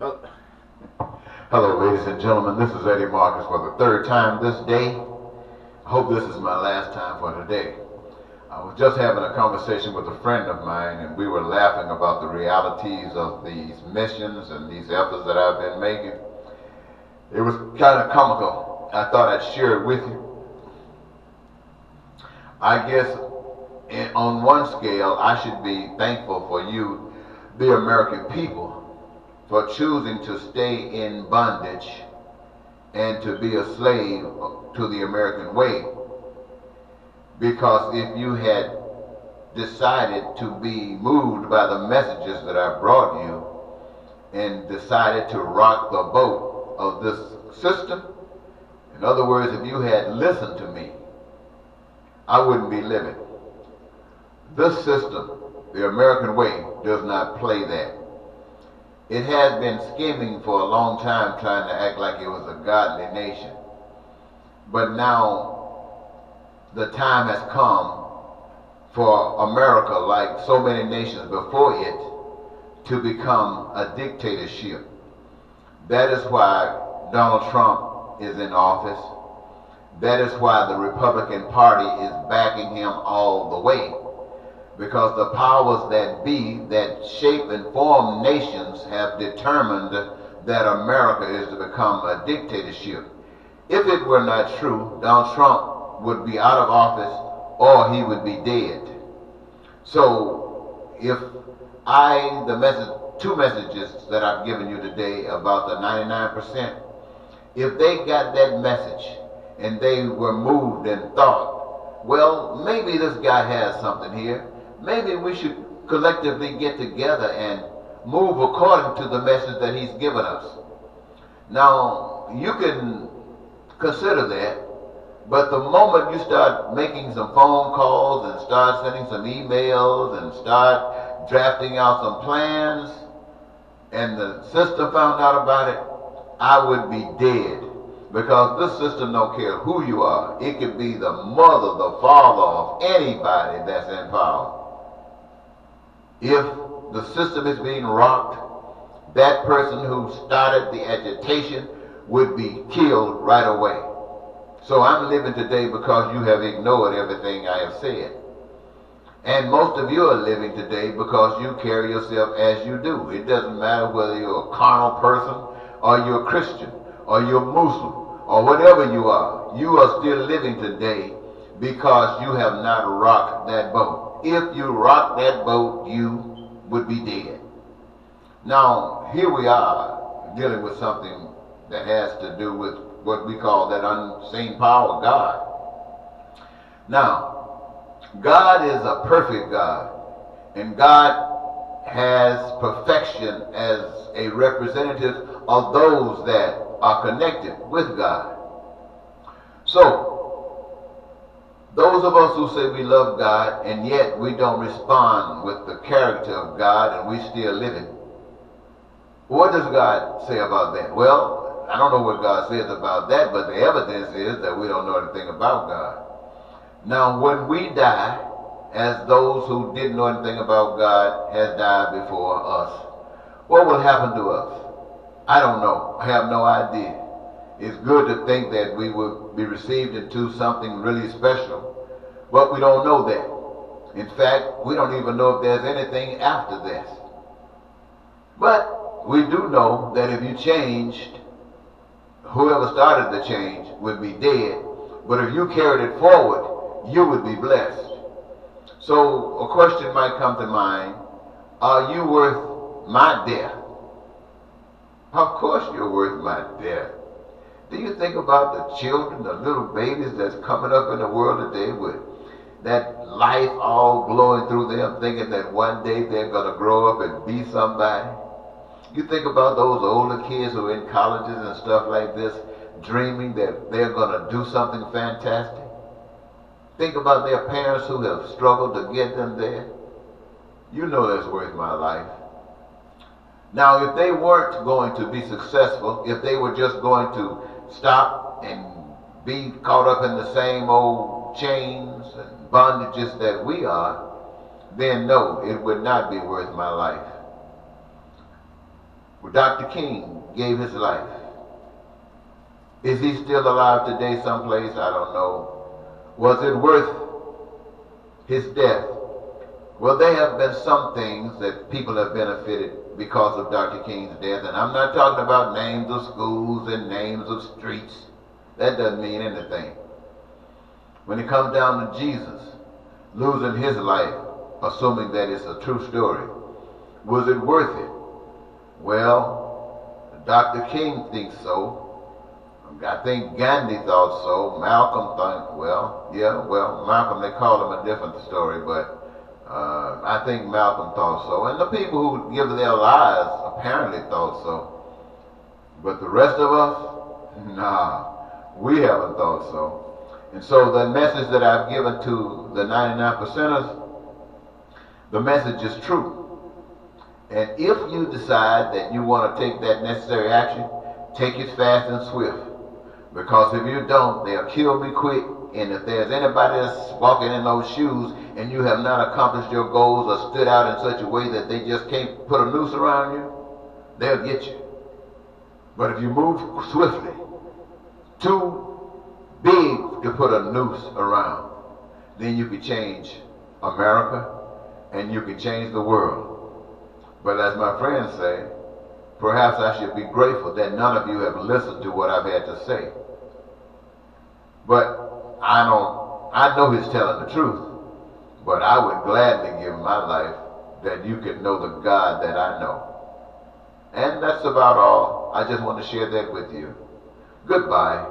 Well, hello, ladies and gentlemen. This is Eddie Marcus for the third time this day. I hope this is my last time for today. I was just having a conversation with a friend of mine, and we were laughing about the realities of these missions and these efforts that I've been making. It was kind of comical. I thought I'd share it with you. I guess on one scale, I should be thankful for you, the American people, for choosing to stay in bondage and to be a slave to the American way. Because if you had decided to be moved by the messages that I brought you and decided to rock the boat of this system, in other words, if you had listened to me, I wouldn't be living. This system, the American way, does not play that. It has been scheming for a long time, trying to act like it was a godly nation. But now the time has come for America, like so many nations before it, to become a dictatorship. That is why Donald Trump is in office. That is why the Republican Party is backing him all the way. Because the powers that be that shape and form nations have determined that America is to become a dictatorship. If it were not true, Donald Trump would be out of office or he would be dead. So if two messages that I've given you today about the 99%, if they got that message and they were moved and thought, well, maybe this guy has something here. Maybe we should collectively get together and move according to the message that he's given us. Now, you can consider that, but the moment you start making some phone calls and start sending some emails and start drafting out some plans, and the system found out about it, I would be dead. Because this system don't care who you are. It could be the mother, the father of anybody that's in power. If the system is being rocked, that person who started the agitation would be killed right away. So I'm living today because you have ignored everything I have said. And most of you are living today because you carry yourself as you do. It doesn't matter whether you're a carnal person or you're a Christian or you're Muslim or whatever you are still living today because you have not rocked that boat. If you rock that boat, you would be dead. Now, here we are dealing with something that has to do with what we call that unseen power of God. Now, God is a perfect God, and God has perfection as a representative of those that are connected with God. So, those of us who say we love God and yet we don't respond with the character of God and we still living, what does God say about that? Well, I don't know what God says about that, but the evidence is that we don't know anything about God. Now, when we die, as those who didn't know anything about God has died before us, what will happen to us? I don't know. I have no idea. It's good to think that we will be received into something really special, but we don't know that. In fact, we don't even know if there's anything after this. But we do know that if you changed, whoever started the change would be dead. But if you carried it forward, you would be blessed. So a question might come to mind, are you worth my death? Of course you're worth my death. Do you think about the children, the little babies that's coming up in the world today with that life all glowing through them, thinking that one day they're going to grow up and be somebody? You think about those older kids who are in colleges and stuff like this, dreaming that they're going to do something fantastic. Think about their parents who have struggled to get them there. You know that's worth my life. Now, if they weren't going to be successful, if they were just going to stop and be caught up in the same old chains and bondages that we are, then no, it would not be worth my life. Dr. King gave his life. Is he still alive today someplace? I don't know. Was it worth his death? Well, there have been some things that people have benefited because of Dr. King's death, and I'm not talking about names of schools and names of streets. That doesn't mean anything. When it comes down to Jesus losing his life, assuming that it's a true story, was it worth it? Well, Dr. King thinks so. I think Gandhi thought so. Malcolm thought, Malcolm, they call him a different story, but I think Malcolm thought so. And the people who give their lives apparently thought so. But the rest of us, nah, we haven't thought so. And so the message that I've given to the 99%ers, the message is true. And if you decide that you want to take that necessary action, take it fast and swift. Because if you don't, they'll kill me quick. And if there's anybody that's walking in those shoes and you have not accomplished your goals or stood out in such a way that they just can't put a noose around you, they'll get you. But if you move swiftly, too big to put a noose around, then you can change America and you can change the world. But as my friends say, perhaps I should be grateful that none of you have listened to what I've had to say. But I know he's telling the truth, but I would gladly give my life that you could know the God that I know. And that's about all. I just want to share that with you. Goodbye.